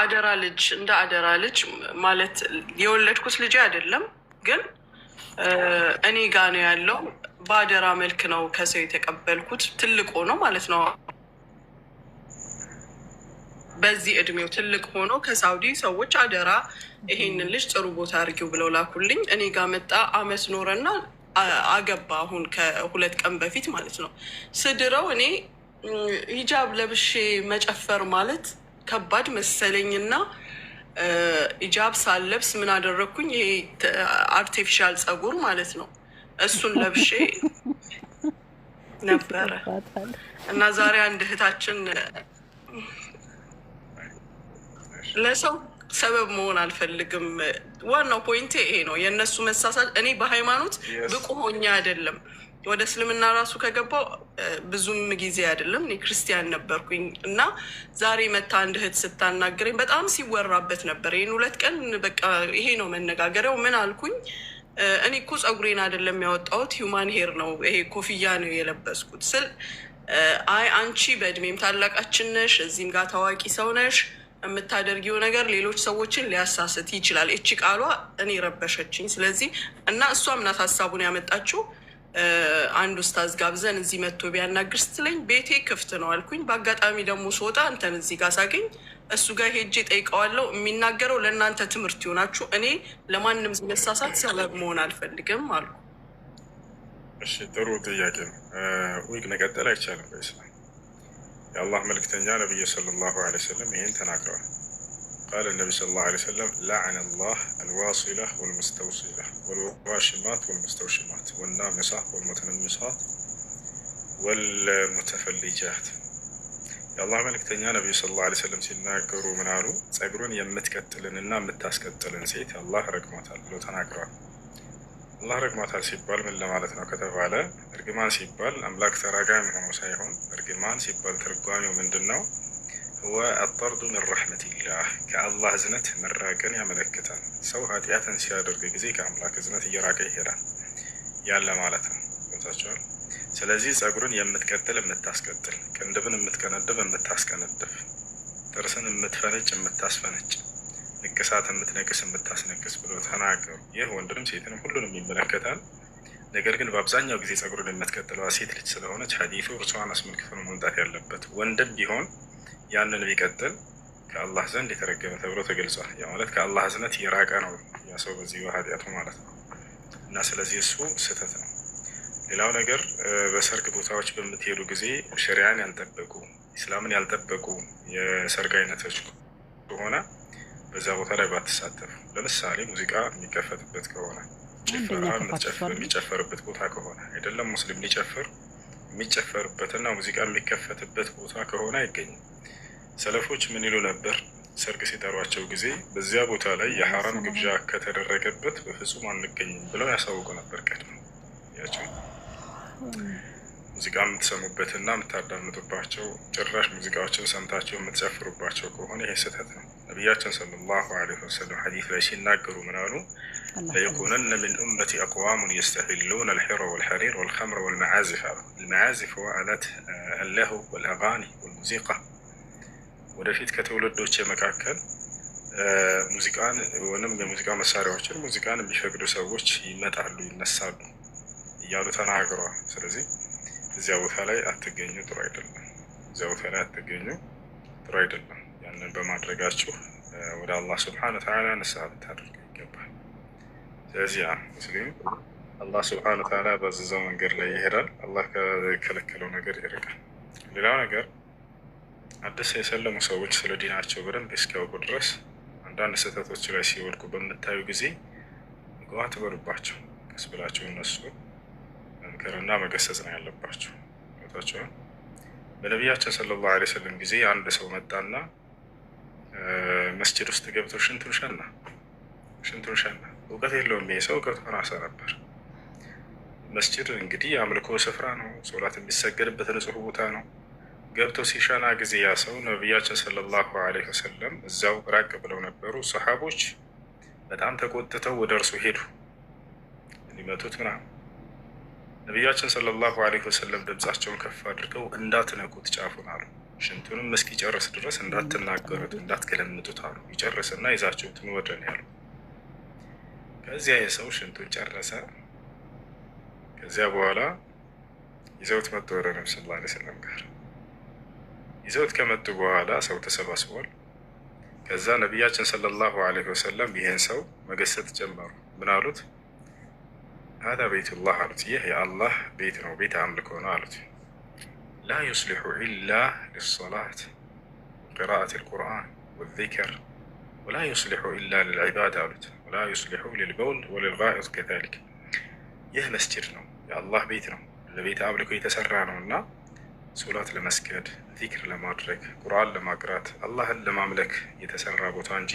አደራ ልጅ ማለት የወለድኩት ልጅ አይደለም፣ ግን እኔ ጋ ነው ያለው። በአደራ መልክ ነው ከሰው የተቀበልኩት። ትልቅ ሆኖ ማለት ነው፣ በዚህ እድሜው ትልቅ ሆኖ ከሳውዲ ሰዎች አደራ ይሄንን ልጅ ጥሩ ቦታ አድርጊው ብለው ላኩልኝ። እኔ ጋ መጣ፣ አመት ኖረና አገባ። አሁን ከ2 ቀን በፊት ማለት ነው። ስድረው እኔ ሂጃብ ለብሼ መጨፈር ማለት ከባድ መሰለኝና ሂጃብ ሳለብስ ምን አደረግኩኝ? ይሄ አርቲፊሻል ፀጉር ማለት ነው፣ እሱን ለብሼ ነበረ እና ዛሬ አንድ እህታችን ለሰው ሰበብ መሆን አልፈልግም። ዋናው ፖይንቴ ይሄ ነው፣ የእነሱ መሳሳት። እኔ በሃይማኖት ብቁ ሆኜ አይደለም ወደ እስልምና ራሱ ከገባው ብዙም ጊዜ አይደለም። እኔ ክርስቲያን ነበርኩኝ እና ዛሬ መታ አንድ እህት ስታናገረኝ በጣም ሲወራበት ነበር። ይህን 2 ቀን በቃ ይሄ ነው መነጋገሪያው። ምን አልኩኝ? እኔ እኮ ፀጉሬን አይደለም ያወጣሁት፣ ሂውማን ሄር ነው፣ ይሄ ኮፍያ ነው የለበስኩት ስል አይ አንቺ በእድሜም ታላቃችን ነሽ፣ እዚህም ጋር ታዋቂ ሰው ነሽ፣ የምታደርጊው ነገር ሌሎች ሰዎችን ሊያሳስት ይችላል። እቺ ቃሏ እኔ ረበሸችኝ። ስለዚህ እና እሷም ናት ሀሳቡን ያመጣችው። አንድ ኡስታዝ ጋብዘን እዚህ መጥቶ ቢያናግር ስትለኝ ቤቴ ክፍት ነው አልኩኝ። በአጋጣሚ ደግሞ ስወጣ አንተን እዚህ ጋር ሳገኝ እሱ ጋር ሄጄ ጠይቀዋለሁ። የሚናገረው ለእናንተ ትምህርት ይሆናችሁ፣ እኔ ለማንም መሳሳት ሰበብ መሆን አልፈልግም አልኩ። እሺ ጥሩ ጥያቄ ነው። ዊግ መቀጠል አይቻልም በኢስላም። የአላህ መልክተኛ ነቢዩ ሰለላሁ ዐለይሂ ወሰለም ይህን ተናግረዋል። ቃለ ነቢ ሰለላሁ ዐለይሂ ወሰለም ለዐነ ላህ አልዋሲላ ወልሙስተውሲላ ወልዋሽማት ወልሙስተውሽማት ወናሚሳት ወልሙተነሚሳት ወልሙተፈልጃት። የአላህ መልክተኛ ነቢዩ ሰለላሁ ዐለይሂ ወሰለም ሲናገሩ ምን አሉ? ፀጉሩን የምትቀጥልንና የምታስቀጥልን ሴት አላህ ረግሟታል ብሎ ተናግረዋል። አላህ ረግሟታል ሲባል ምን ለማለት ነው ከተባለ፣ እርግማን ሲባል አምላክ ተራጋሚ ሆኖ ሳይሆን እርግማን ሲባል ትርጓሜው ምንድን ነው? هو الطرد من رحمة الله كالله زنت مراقن يملكتان سو هاتياتن سيادرق جزي كأملاك زنت يراقي هيرا يالا مالتان وتشعر سلازي ساقرون يمتكتل متاسكتل كندبن متكندب متاسكندب ترسن متفنج متاسفنج نكسات متنكس متاسنكس بلو تناقر يه وندرم سيتنا كلهم يملكتان ነገር ግን በአብዛኛው ጊዜ ፀጉሩን የምትከተለው ሴት ልጅ ስለሆነች ሐዲሱ እርሷን አስመልክቶ መምጣት ያለበት። ወንድም ቢሆን ያንን ቢቀጥል ከአላህ ዘንድ የተረገመ ተብሎ ተገልጿል። ያ ማለት ከአላህ እዝነት የራቀ ነው ያ ሰው በዚህ ኃጢአቱ ማለት ነው። እና ስለዚህ እሱ ስህተት ነው። ሌላው ነገር በሰርግ ቦታዎች በምትሄዱ ጊዜ ሸሪዓን ያልጠበቁ ኢስላምን ያልጠበቁ የሰርግ አይነቶች ከሆነ በዛ ቦታ ላይ ባትሳተፉ። ለምሳሌ ሙዚቃ የሚከፈትበት ከሆነ ጭፈራ የሚጨፈርበት ቦታ ከሆነ አይደለም ሙስሊም ሊጨፍር የሚጨፈርበትና ሙዚቃ የሚከፈትበት ቦታ ከሆነ አይገኝም። ሰለፎች ምን ይሉ ነበር? ሰርግ ሲጠሯቸው ጊዜ በዚያ ቦታ ላይ የሐራም ግብዣ ከተደረገበት በፍጹም አንገኝም ብለው ያሳውቁ ነበር። ቀድሞ ያቸው ሙዚቃ የምትሰሙበትና የምታዳምጡባቸው ጭራሽ ሙዚቃዎችን ሰምታቸው የምትጨፍሩባቸው ከሆነ ይሄ ስህተት ነው። ነቢያችን ሰለላሁ ዐለይሂ ወሰለም ሐዲስ ላይ ሲናገሩ ምን አሉ? ለየኩነነ ሚን ኡመቲ አቅዋሙን የስተሂሉነ አልሒረ ወልሐሪር ወልኸምረ ወልመዓዚፍ። አልመዓዚፍ ወአላት አለሁ ወልአጋኒ ወልሙዚቃ። ወደፊት ከትውልዶች መካከል ሙዚቃን ወይም የሙዚቃ መሳሪያዎችን ሙዚቃን የሚፈቅዱ ሰዎች ይመጣሉ፣ ይነሳሉ እያሉ ተናግረዋል። ስለዚህ እዚያ ቦታ ላይ አትገኙ፣ ጥሩ አይደለም። እዚያ ቦታ ላይ አትገኙ፣ ጥሩ አይደለም። ያንን በማድረጋችሁ ወደ አላህ ስብሐነሁ ወተዓላ ንስሐ ልታደርጉ ይገባል። ስለዚህ ሙስሊም አላህ ስብሐነሁ ወተዓላ ባዘዘው መንገድ ላይ ይሄዳል፣ አላህ ከከለከለው ነገር ይርቃል። ሌላው ነገር አዲስ የሰለሙ ሰዎች ስለ ዲናቸው በደንብ እስኪያውቁ ድረስ አንዳንድ ስህተቶች ላይ ሲወድቁ በምታዩ ጊዜ ግዋ ትበሉባቸው፣ ቀስ ብላቸው እነሱ መምከርና መገሰጽ ነው ያለባቸው። ቦታቸውን በነቢያችን ሰለላሁ ዐለይሂ ወሰለም ጊዜ አንድ ሰው መጣና መስጂድ ውስጥ ገብቶ ሽንቱን ሸና። እውቀት የለውም ይሄ ሰው፣ እውቀቱን አሳ ነበር። መስጂድ እንግዲህ የአምልኮ ስፍራ ነው፣ ሶላት የሚሰገድበት ንጹህ ቦታ ነው። ገብቶ ሲሸና ጊዜ ያ ሰው ነቢያችን ሰለላሁ ዐለይሂ ወሰለም እዛው ራቅ ብለው ነበሩ። ሰሓቦች በጣም ተቆጥተው ወደ እርሱ ሄዱ ሊመቱት ምናምን። ነቢያችን ሰለላሁ ዐለይሂ ወሰለም ድምፃቸውን ከፍ አድርገው እንዳትነኩት ጫፉን አሉ። ሽንቱንም እስኪጨርስ ድረስ እንዳትናገሩት እንዳትገለምጡት አሉ። ይጨርስና ይዛችሁት ኑ ወደ እኔ አሉ። ከዚያ የሰው ሽንቱን ጨረሰ። ከዚያ በኋላ ይዘውት መጡ ወደ ነብዩ ሰለላሁ ዐለይሂ ወሰለም ጋር። ይዘውት ከመጡ በኋላ ሰው ተሰባስቧል። ከዛ ነቢያችን ሰለላሁ ዐለይሂ ወሰለም ይህን ሰው መገሰጥ ጀመሩ። ምን አሉት? ሀዛ ቤቱላህ አሉት። ይህ የአላህ ቤት ነው፣ ቤት አምልኮ ነው አሉት። ላ ዩስሊሑ ኢላ ሊሰላት ወቂራአት ልቁርአን ወዚክር ወላ ዩስሊሑ ኢላ ልልዒባድ አሉት። ወላ ዩስሊሑ ልልበውል ወልልጋኢጥ ከዛሊክ። ይህ መስጅድ ነው፣ የአላህ ቤት ነው፣ ለቤት አምልኮ የተሰራ ነው እና ሶላት ለመስገድ፣ ዚክር ለማድረግ፣ ቁርአን ለማቅራት፣ አላህን ለማምለክ የተሰራ ቦታ እንጂ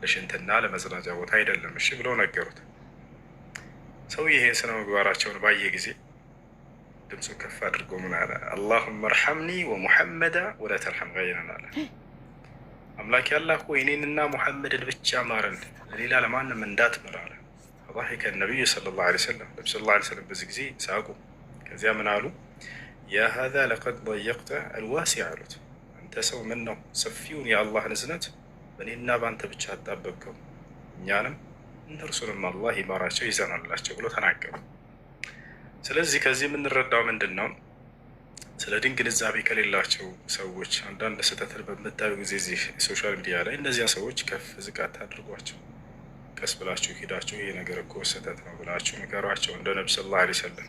ለሽንትና ለመጸዳጃ ቦታ አይደለም። እሺ ብለው ነገሩት። ሰው ይሄ ስነ ምግባራቸውን ባየ ጊዜ ድምፁ ከፍ አድርጎ ምን አለ? አላሁመ እርሐምኒ ወሙሐመዳ ወላ ተርሐም ገይረና አለ። አምላክ ያላህ ሆይ እኔንና ሙሐመድን ብቻ ማረን፣ ለሌላ ለማንም እንዳትምር አለ። ፈضحك النبي صلى الله عليه وسلم ነብዩ ሰለላሁ ዐለይሂ ወሰለም በዚህ ጊዜ ሳቁ። ከዚያ ምን አሉ? ያ ሀዛ ለቀድ ضየቅተ አልዋሲዕ አሉት። አንተ ሰው ምን ነው ሰፊውን የአላህን እዝነት በእኔና በአንተ ብቻ አጣበብከው፣ እኛንም እነርሱንም አላህ ይማራቸው ይዘናላቸው ብሎ ተናገሩ። ስለዚህ ከዚህ የምንረዳው ምንድን ነው? ስለ ዲን ግንዛቤ ከሌላቸው ሰዎች አንዳንድ ስህተትን በምታዩ ጊዜ እዚህ ሶሻል ሚዲያ ላይ እነዚያ ሰዎች ከፍ ዝቅ አታድርጓቸው። ቀስ ብላችሁ ሄዳችሁ ይሄ ነገር እኮ ስህተት ነው ብላችሁ ንገሯቸው። እንደ ነብዩ ሰለላሁ ዐለይሂ ወሰለም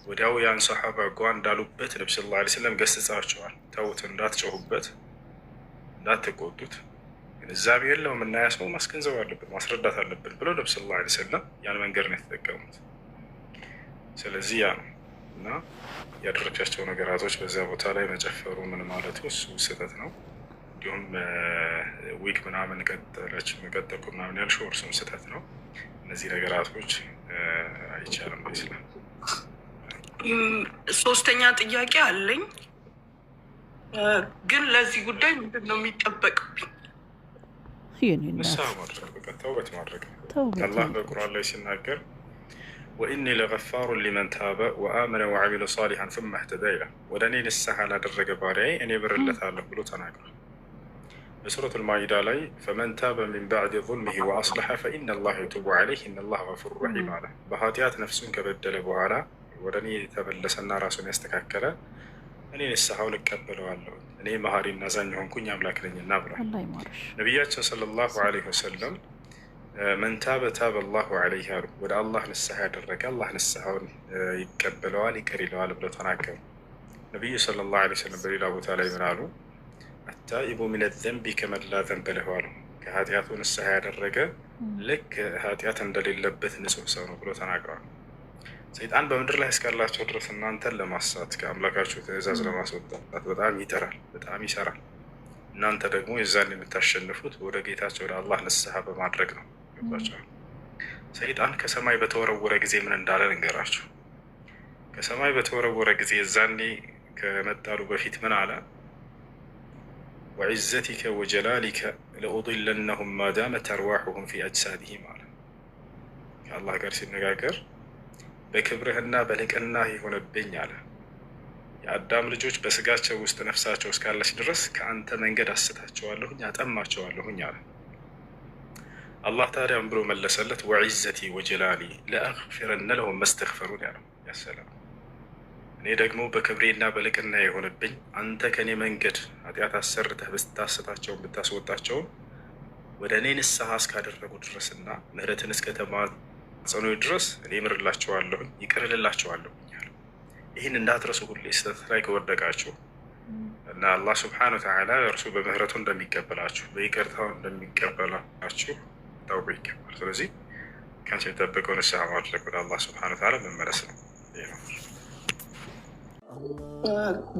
ወዲያው ያን ሰሓባ ጓ እንዳሉበት ነብዩ ሰለላሁ ዐለይሂ ወሰለም ገስጻቸዋል። ተውት፣ እንዳትጮሁበት፣ እንዳትቆጡት፣ ግንዛቤ የለውም እና ያ ሰው ማስገንዘብ አለብን ማስረዳት አለብን ብለው ነብዩ ሰለላሁ ዐለይሂ ወሰለም ያን መንገድ ነው የተጠቀሙት። ስለዚህ ያ ነው እና ያደረቻቸው ነገራቶች በዚያ ቦታ ላይ መጨፈሩ ምን ማለቱ እሱ ስህተት ነው። እንዲሁም ዊክ ምናምን ቀጠልኩ ምናምን ያልሽው እርሱም ስህተት ነው። እነዚህ ነገራቶች አይቻልም በኢስላም። ሶስተኛ ጥያቄ አለኝ፣ ግን ለዚህ ጉዳይ ምንድን ነው የሚጠበቅብኝ? ንስሐ ማድረግ፣ በቃ ተውበት ማድረግ። አላህ በቁርአን ላይ ሲናገር ወኢኒ ለገፋሩን ሊመን ታበ ወአመነ ወዐሚለ ሷሊሐን ሱመ እህተዳ ይላል። ወደ እኔ ንስሐ ላደረገ ባሪያዬ እኔ ምርለታለሁ ብሎ ተናግሯል። በሱረቱል ማኢዳ ላይ ፈመን ታበ ሚን ባዕድ ዙልሚሂ ወአስለሐ ፈኢነላህ የቱቡ ዐለይህ ኢነላህ ገፉር ረሒም አለ። በኃጢአት ነፍሱን ከበደለ በኋላ ወደ እኔ የተመለሰና ራሱን ያስተካከለ እኔ ንስሐውን እቀበለዋለሁ፣ እኔ መሀሪና አዛኝ ሆንኩኝ አምላክ ነኝና ብሏል ነቢያችን ሰለላሁ ዐለይሂ ወሰለም። መን ታበ ታበ አላሁ ዐለይህ አሉ። ወደ አላህ ንስሐ ያደረገ አላህ ንስሐውን ይቀበለዋል ይቅር ይለዋል ብለው ተናገሩ። ነቢዩ ሰለላሁ ዐለይሂ ወሰለም በሌላ ቦታ ላይ ምን አሉ? አታኢቡ ሚነ ዘንቢ ከመን ላ ዘንበ ለሁ አሉ። ከኃጢአቱ ንስሐ ያደረገ ልክ ኃጢአት እንደሌለበት ንጹህ ሰው ነው ብለው ተናግረዋል። ሰይጣን በምድር ላይ እስካላቸው ድረስ እናንተን ለማሳት ከአምላካችሁ ትእዛዝ ለማስወጣት በጣም ይጥራል፣ በጣም ይሰራል። እናንተ ደግሞ የዛን የምታሸንፉት ወደ ጌታቸው ወደ አላህ ንስሐ በማድረግ ነው። ገባቸዋል። ሰይጣን ከሰማይ በተወረወረ ጊዜ ምን እንዳለ ልንገራችሁ። ከሰማይ በተወረወረ ጊዜ የዛኔ ከመጣሉ በፊት ምን አለ? ወዕዘቲከ ወጀላሊከ ለኡድለነሁም ማዳመት አርዋሑሁም ፊ አጅሳዲሂም አለ። ከአላህ ጋር ሲነጋገር በክብርህና በልቅና የሆነብኝ አለ የአዳም ልጆች በስጋቸው ውስጥ ነፍሳቸው እስካለች ድረስ ከአንተ መንገድ አስታቸዋለሁኝ አጠማቸዋለሁኝ አለ። አላህ ታዲያም ብሎ መለሰለት ወዕዘቲ ወጀላሊ ለአግፊረነ ለሁም መስተግፈሩን ያለው ያሰላም። እኔ ደግሞ በክብሬና በልቅና የሆነብኝ አንተ ከእኔ መንገድ ኃጢአት አሰርተህ ብታስታቸውን ብታስወጣቸውም ወደ እኔ ንስሐ እስካደረጉ ድረስና ምህረትን እስከተማጸኑ ድረስ እኔ ምርላቸዋለሁኝ ይቅርልላቸዋለሁ። ይህን እንዳትረሱ ሁሌ ስህተት ላይ ከወደቃችሁ እና አላህ ስብሐነሁ ወተዓላ እርሱ በምህረቱ እንደሚቀበላችሁ በይቅርታው እንደሚቀበላችሁ ታውቁ ይገባል። ስለዚህ ከአንቺ የሚጠበቀው ንስሐ ማድረግ ወደ አላህ ስብሐነሁ ወተዓላ መመለስ ነው።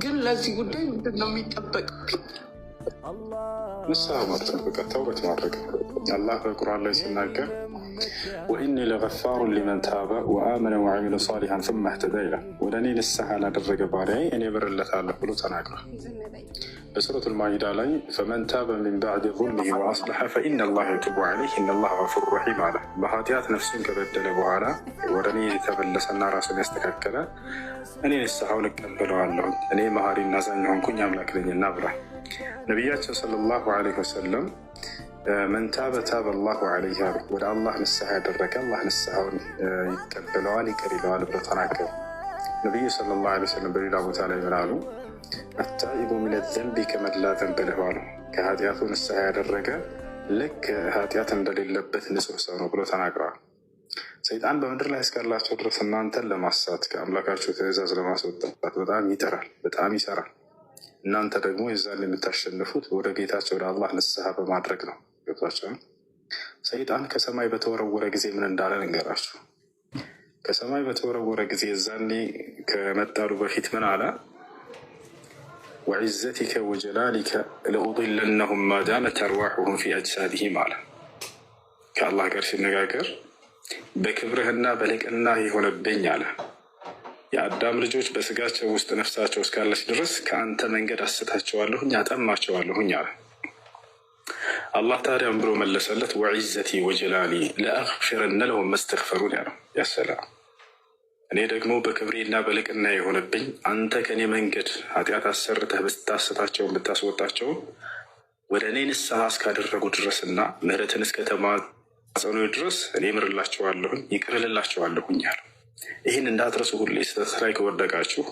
ግን ለዚህ ጉዳይ ምንድን ነው የሚጠበቅብኝ? ንስሐ ማድረግ፣ በቃ ተውበት ማድረግ። አላህ በቁርአን ላይ ሲናገር ወኢኒ ለገፋሩ ሊመን ታበ ወአመነ ወዐሚለ ሷሊሐን ሱመ እህተዳ ይላል። ወደ እኔ ንስሐ ላደረገ ባሪያዬ እኔ ምርለታለሁ ብሎ ተናግሯል። በሱረቱል ማኢዳ ላይ ፈመን ታበ ሚን ባዕድ ዙልሚሂ ወአስለሐ ፈኢነላሀ የቱቡ ዐለይህ ኢነላሀ ገፉሩ ረሒም አለ። በኃጢአት ነፍሱን ከበደለ በኋላ ወደ እኔ የተመለሰና ራሱን ያስተካከለ እኔ ንስሐውን እቀበለዋለሁ፣ እኔ መሐሪና አዛኝ ሆንኩኝ አምላክ ነኝና ብሏል። ነቢያችን ሰለላሁ ዐለይሂ ወሰለም መን ታበ ታበ አላሁ ዐለይህ አሉ። ወደ አላህ ንስሐ ያደረገ አላህ ንስሐውን ይቀበለዋል፣ ይቅር ይለዋል ብለው ተናገሩ። ነቢዩ ሰለላሁ ዐለይሂ ወሰለም በሌላ ቦታ ላይ ምን አሉ? አታኢቡ ሚነ ዘንቢ ከመን ላ ዘንበ ለሁ አሉ። ከኃጢአቱ ንስሐ ያደረገ ልክ ኃጢአት እንደሌለበት ንጹሕ ሰው ነው ብሎ ተናግረዋል። ሰይጣን በምድር ላይ እስካላቸው ድረስ እናንተን ለማሳት ከአምላካቸው ትእዛዝ ለማስወጣት በጣም ይጠራል፣ በጣም ይሰራል። እናንተ ደግሞ የዛን የምታሸንፉት ወደ ጌታቸው ወደ አላህ ንስሐ በማድረግ ነው። ገብቷቸዋል። ሰይጣን ከሰማይ በተወረወረ ጊዜ ምን እንዳለ ልንገራችሁ። ከሰማይ በተወረወረ ጊዜ የዛኔ ከመጣሉ በፊት ምን አለ? ወዕዘቲከ ወጀላሊከ ለኡድለነሁም ማዳመት አርዋሑሁም ፊ አጅሳድሂም አለ። ከአላህ ጋር ሲነጋገር በክብርህና በልቅና የሆነብኝ አለ የአዳም ልጆች በስጋቸው ውስጥ ነፍሳቸው እስካለች ድረስ ከአንተ መንገድ አስታቸዋለሁኝ፣ አጠማቸዋለሁኝ አለ። አላህ ታዲያም ብሎ መለሰለት ወዕዘቲ ወጀላሊ ለአግፊረነ ለሁም መስተግፈሩን ያለው። ያሰላም እኔ ደግሞ በክብሬና በልቅና የሆነብኝ አንተ ከእኔ መንገድ ኃጢአት አሰርተህ ብታስታቸውን ብታስወጣቸው ወደ እኔ ንስሐ እስካደረጉ ድረስና ምህረትን እስከተማጸኑ ድረስ እኔ ምርላቸዋለሁኝ፣ ይቅርልላቸዋለሁኝ ያለው። ይህን እንዳትረሱ። ሁሌ ስህተት ላይ ከወደቃችሁ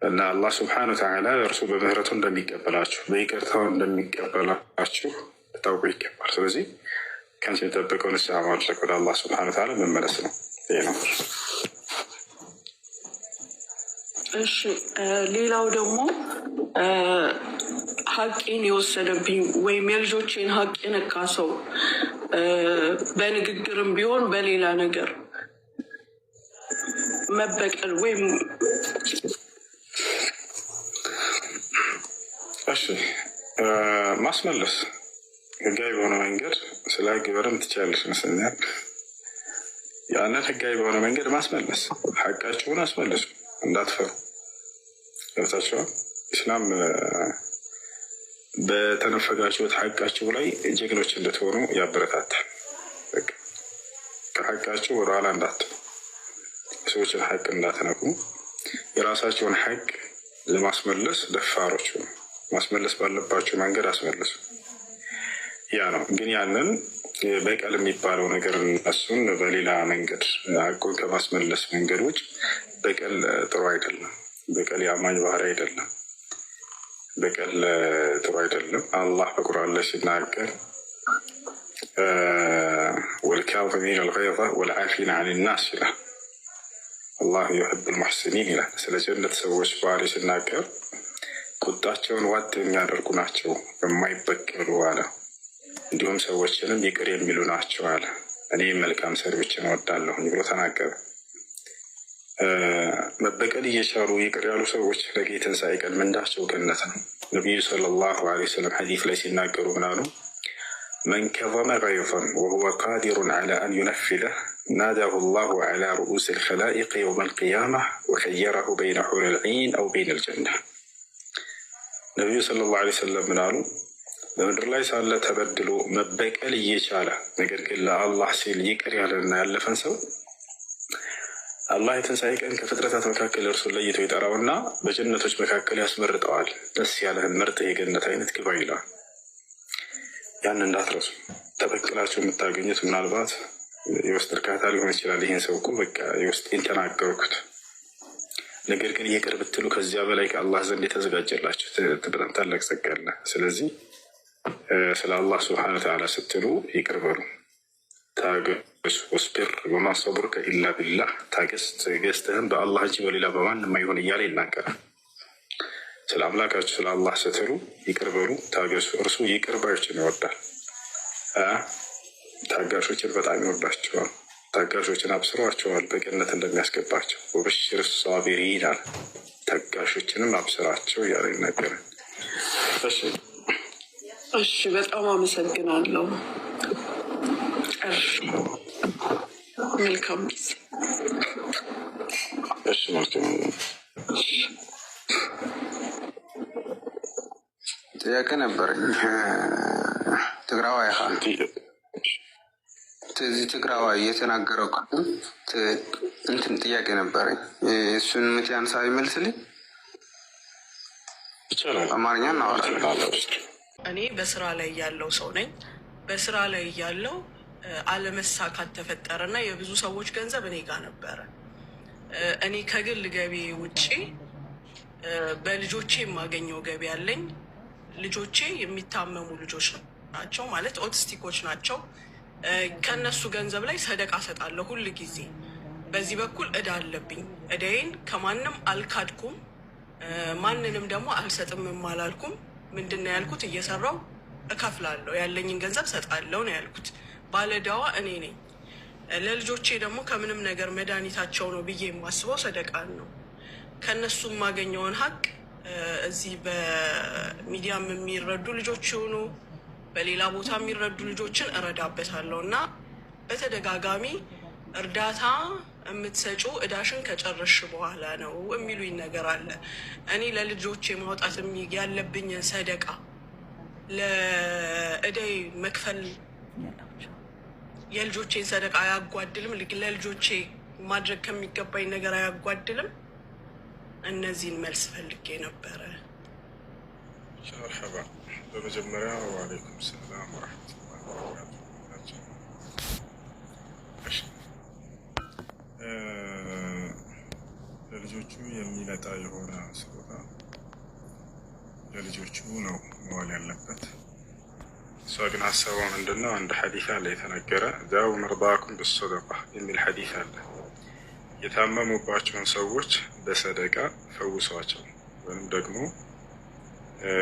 እና አላህ ስብሐነ ወተዓላ እርሱ በምህረቱ እንደሚቀበላችሁ በይቅርታው እንደሚቀበላችሁ ልታውቁ ይገባል። ስለዚህ ከአንቺ የሚጠበቀው ንስሐ ማድረግ ወደ አላህ ስብሐነ ወተዓላ መመለስ ነው። ይህ ነው። እሺ፣ ሌላው ደግሞ ሀቄን የወሰደብኝ ወይም የልጆቼን ሀቅ የነካ ሰው በንግግርም ቢሆን በሌላ ነገር መበቀል ወይም እሺ ማስመለስ ህጋዊ በሆነ መንገድ ስለ ህግ በደንብ ትችላለች ይመስለኛል። ያንን ህጋዊ በሆነ መንገድ ማስመለስ፣ ሀቃችሁን አስመልሱ፣ እንዳትፈሩ። ገብታችኋል? ኢስላም በተነፈጋችሁት ሀቃችሁ ላይ ጀግኖች እንድትሆኑ ያበረታታል። ከሀቃችሁ ወደኋላ እንዳትሉ፣ ሰዎችን ሀቅ እንዳትነኩ፣ የራሳቸውን ሀቅ ለማስመለስ ደፋሮች ነው። ማስመለስ ባለባቸው መንገድ አስመለሱ። ያ ነው። ግን ያንን በቀል የሚባለው ነገር እሱን በሌላ መንገድ ሀቁን ከማስመለስ መንገዶች በቀል ጥሩ አይደለም። በቀል የአማኝ ባህሪ አይደለም። በቀል ጥሩ አይደለም። አላህ በቁርአን ላይ ሲናገር ወልካዚሚነ አልገይዘ ወልዓፊነ አን ናስ ይላል። አላሁ ዩሒቡል ሙሕሲኒን ይላል። ስለ ጀነት ሰዎች ባህሪ ሲናገር ቁጣቸውን ዋጥ የሚያደርጉ ናቸው የማይበቀሉ አለ። እንዲሁም ሰዎችንም ይቅር የሚሉ ናቸው አለ። እኔ መልካም ሰሪዎችን እወዳለሁኝ ብሎ ተናገረ። መበቀል እየቻሉ ይቅር ያሉ ሰዎች ነገ የትንሣኤ ቀን ምንዳቸው ገነት ነው። ነቢዩ ሰለላሁ ዐለይሂ ወሰለም ሐዲስ ላይ ሲናገሩ ምን አሉ? መን ከዘመ ገይዘን ወሁወ ቃዲሩን ዐላ አን ዩነፊዘህ ናዳሁ ላሁ ዐላ ሩኡስ ልኸላኢቅ የውመ ልቅያማ ወኸየረሁ በይነ ሑሪል ዒን አው በይነ ልጀና። ነቢዩ ሰለላሁ ዐለይሂ ወሰለም ምን አሉ? በምድር ላይ ሳለ ተበድሎ መበቀል እየቻለ ነገር ግን ለአላህ ሲል ይቅር ያለና ያለፈን ሰው አላህ የትንሣኤ ቀን ከፍጥረታት መካከል እርሱን ለይቶ ይጠራውና በጀነቶች መካከል ያስመርጠዋል። ደስ ያለህን ምርጥ የገነት አይነት ግባ ይላል። ያን እንዳትረሱ። ተበቅላችሁ የምታገኙት ምናልባት የውስጥ እርካታ ሊሆን ይችላል። ይህን ሰው እኮ በቃ የውስጤን ተናገርኩት። ነገር ግን ይቅር ብትሉ ከዚያ በላይ ከአላህ ዘንድ የተዘጋጀላችሁ በጣም ታላቅ ጸጋ አለ። ስለዚህ ስለ አላህ ስብሐነ ወተዓላ ስትሉ ይቅር በሉ፣ ታገሱ። ወስቢር ወማ ሰብሩከ ኢላ ቢላህ፣ ታገስ፣ ትዕግስትህም በአላህ እንጂ በሌላ በማንም አይሆን እያለ ይናገራል። ስለ አምላካችሁ ስለ አላህ ስትሉ ይቅር በሉ፣ ታገሱ። እርሱ ይቅር ባዮችን ይወዳል። ታጋሾችን በጣም ይወዳቸዋል። ታጋሾችን አብስሯቸዋል በገነት እንደሚያስገባቸው። ወበሽር ሳቢሪን አለ። ታጋሾችንም አብስራቸው እያለ ይናገራል። እሺ፣ በጣም አመሰግናለሁ። መልካም ጥያቄ ነበረኝ። ትግራዋይ ትግራዋይ የተናገረው እንትን ጥያቄ ነበረኝ። እሱን ምት ያንሳ ይመልስልኝ። አማርኛ እናወራለን። እኔ በስራ ላይ ያለው ሰው ነኝ። በስራ ላይ ያለው አለመሳካት ተፈጠረና የብዙ ሰዎች ገንዘብ እኔ ጋር ነበረ። እኔ ከግል ገቢ ውጪ በልጆቼ የማገኘው ገቢ አለኝ። ልጆቼ የሚታመሙ ልጆች ናቸው፣ ማለት ኦቲስቲኮች ናቸው። ከነሱ ገንዘብ ላይ ሰደቃ ሰጣለሁ ሁል ጊዜ። በዚህ በኩል እዳ አለብኝ። እዳዬን ከማንም አልካድኩም፣ ማንንም ደግሞ አልሰጥምም አላልኩም። ምንድን ነው ያልኩት? እየሰራው እከፍላለሁ፣ ያለኝን ገንዘብ ሰጣለሁ ነው ያልኩት። ባለዕዳዋ እኔ ነኝ። ለልጆቼ ደግሞ ከምንም ነገር መድኃኒታቸው ነው ብዬ የማስበው ሰደቃን ነው። ከእነሱ የማገኘውን ሀቅ እዚህ በሚዲያም የሚረዱ ልጆች የሆኑ በሌላ ቦታ የሚረዱ ልጆችን እረዳበታለሁ እና በተደጋጋሚ እርዳታ የምትሰጪው እዳሽን ከጨረሽ በኋላ ነው የሚሉኝ ነገር አለ። እኔ ለልጆቼ ማውጣት ያለብኝን ሰደቃ ለእዳይ መክፈል የልጆቼን ሰደቃ አያጓድልም? ለልጆቼ ማድረግ ከሚገባኝ ነገር አያጓድልም? እነዚህን መልስ ፈልጌ ነበረ። መርሐባ። በመጀመሪያ ወአለይኩም ሰላም ወረሕመቱላሂ ወበረካቱህ። ለልጆቹ የሚመጣ የሆነ ስጦታ ለልጆቹ ነው መዋል ያለበት። እሷ ግን ሀሳቧ ምንድነው? አንድ ሐዲስ አለ የተነገረ ዳው መርዳኩም ብሰደቃ የሚል ሐዲስ አለ። የታመሙባቸውን ሰዎች በሰደቃ ፈውሷቸው ወይም ደግሞ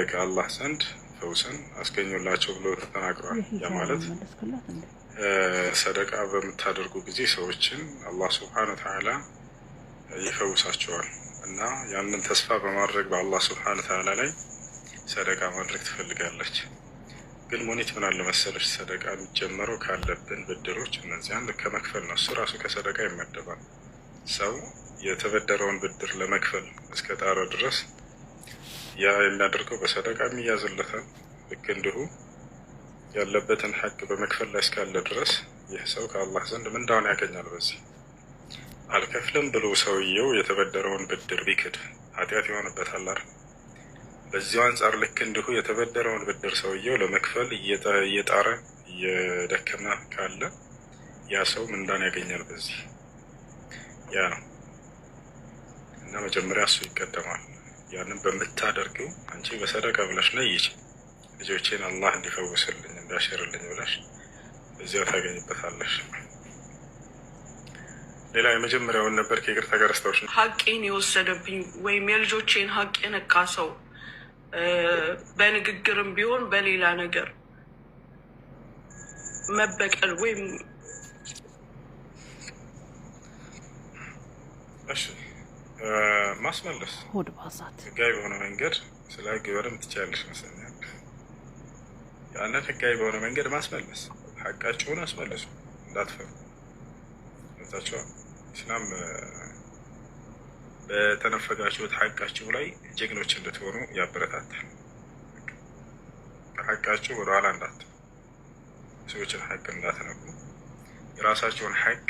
ከአላህ ዘንድ ፈውስን አስገኙላቸው ብሎ ተናግሯል። ያ ማለት ሰደቃ በምታደርጉ ጊዜ ሰዎችን አላህ ሱብሓነሁ ወተዓላ ይፈውሳቸዋል እና ያንን ተስፋ በማድረግ በአላህ ሱብሓነሁ ወተዓላ ላይ ሰደቃ ማድረግ ትፈልጋለች። ግን ሞኒት ምን አለ መሰለሽ፣ ሰደቃ የሚጀመረው ካለብን ብድሮች እነዚያን ከመክፈል ነው። እሱ ራሱ ከሰደቃ ይመደባል። ሰው የተበደረውን ብድር ለመክፈል እስከ ጣረ ድረስ ያ የሚያደርገው በሰደቃ የሚያዝለታል። ልክ እንዲሁ ያለበትን ሐቅ በመክፈል ላይ እስካለ ድረስ ይህ ሰው ከአላህ ዘንድ ምንዳውን ያገኛል። በዚህ አልከፍልም ብሎ ሰውየው የተበደረውን ብድር ቢክድ ኃጢአት ይሆንበታል አይደል? በዚሁ አንጻር ልክ እንዲሁ የተበደረውን ብድር ሰውየው ለመክፈል እየጣረ እየደከመ ካለ ያ ሰው ምንዳን ያገኛል። በዚህ ያ ነው እና መጀመሪያ እሱ ይቀደማል። ያንን በምታደርገው አንቺ በሰደቃ ብለሽ ነው ይቺ ልጆቼን አላህ እንዲፈውስልኝ እንዲያሽርልኝ ብለሽ እዚያው ታገኝበታለሽ። ሌላ የመጀመሪያውን ነበር ከይቅርታ ጋር አስታውሽ። ሀቄን የወሰደብኝ ወይም የልጆቼን ሀቅ የነካ ሰው በንግግርም ቢሆን በሌላ ነገር መበቀል ወይም ማስመለስ ህጋዊ በሆነ መንገድ ስለ ህግ በደንብ ትችያለሽ መሰለኝ። ያንን ህጋዊ በሆነ መንገድ ማስመለስ፣ ሀቃቸውን አስመለሱ፣ እንዳትፈሩ። ታቸዋል ኢስላም በተነፈጋችሁት ሀቃችሁ ላይ ጀግኖች እንድትሆኑ ያበረታታል። ከሀቃችሁ ወደኋላ እንዳትሉ፣ ሰዎችን ሀቅ እንዳትነኩ፣ የራሳቸውን ሀቅ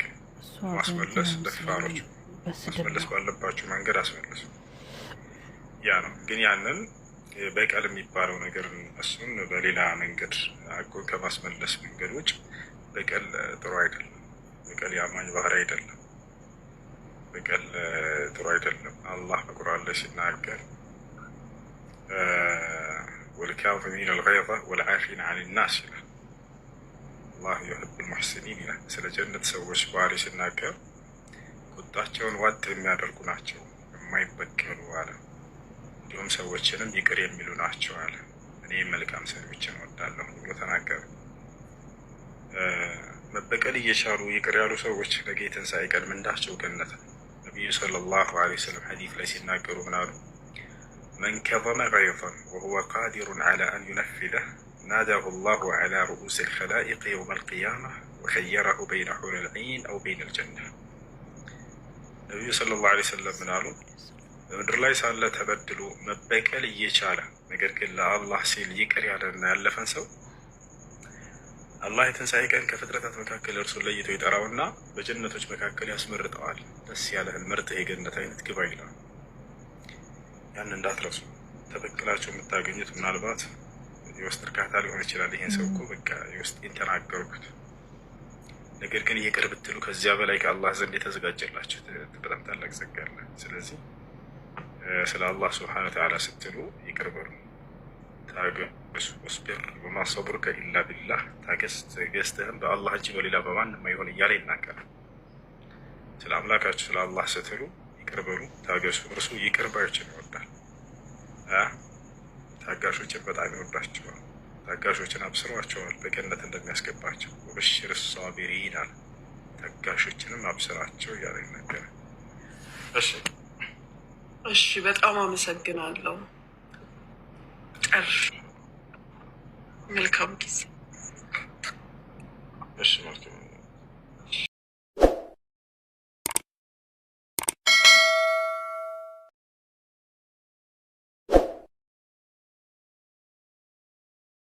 ማስመለስ ደፋሮች ማስመለስ ባለባቸው መንገድ አስመለሱ። ያ ነው። ግን ያንን በቀል የሚባለው ነገር እሱን በሌላ መንገድ ሀቁን ከማስመለስ መንገድ ውጭ በቀል ጥሩ አይደለም። በቀል የአማኝ ባህሪ አይደለም። በቀል ጥሩ አይደለም። አላህ በቁርአን ላይ ሲናገር ወልካዚሚነ አልገይዘ ወልዓፊነ ዐን ናስ ይላል። አላህ ዩሒቡል ሙሕሲኒን ይላል። ስለ ጀነት ሰዎች ባህሪ ሲናገር ቁጣቸውን ዋጥ የሚያደርጉ ናቸው፣ የማይበቀሉ አለ። እንዲሁም ሰዎችንም ይቅር የሚሉ ናቸው አለ። እኔ መልካም ሰዎችን እወዳለሁ ብሎ ተናገረ። መበቀል እየቻሉ ይቅር ያሉ ሰዎች ነገ ትንሣኤ ቀን ምንዳቸው ገነት ነው። ነቢዩ ሰለላሁ ዐለይሂ ወሰለም ሐዲስ ላይ ሲናገሩ ምን አሉ? መን ከዘመ ገይዘን ወሁወ ቃዲሩን ዐላ አን ዩነፊዘህ ናዳሁ ላሁ ዐላ ሩኡስ ልኸላኢቅ የውመ ልቅያማ ወኸየረሁ በይነ ሑሪል ዐይን አው በይነል ጀና። ነቢዩ ሰለላሁ ዐለይሂ ወሰለም ምን አሉ? በምድር ላይ ሳለ ተበድሎ መበቀል እየቻለ ነገር ግን ለአላህ ሲል ይቅር ያለና ያለፈን ሰው አላህ የትንሣኤ ቀን ከፍጥረታት መካከል እርሱን ለይቶ ይጠራውና በጀነቶች መካከል ያስመርጠዋል። ደስ ያለህን ምርጥ የገነት አይነት ግባ ይላል። ያን እንዳትረሱ። ተበቅላችሁ የምታገኙት ምናልባት የውስጥ እርካታ ሊሆን ይችላል። ይሄን ሰው እኮ በቃ የውስጤን ተናገርኩት። ነገር ግን ይቅር ብትሉ ከዚያ በላይ ከአላህ ዘንድ የተዘጋጀላችሁ በጣም ታላቅ ጸጋ አለ። ስለዚህ ስለ አላህ ስብሐነሁ ወተዓላ ስትሉ ይቅር በሉ፣ ታገሱ። ወስቢር ወማ ሰብሩከ ኢላ ቢላህ፣ ታገስ፣ ትዕግስትህም በአላህ እንጂ በሌላ በማንም አይሆን እያለ ይናገራል። ስለ አምላካችሁ ስለ አላህ ስትሉ ይቅር በሉ፣ ታገሱ። እርሱ ይቅር ባዮችን ይወዳል። ታጋሾችን በጣም ይወዳቸዋል። ታጋሾችን አብስሯቸዋል በገነት እንደሚያስገባቸው። ወበሽር ሳቢሪን አለ፣ ታጋሾችንም አብስራቸው እያለ ይናገራል። እሺ፣ በጣም አመሰግናለሁ። ጨርሽ። መልካም ጊዜ። እሺ፣ መልካም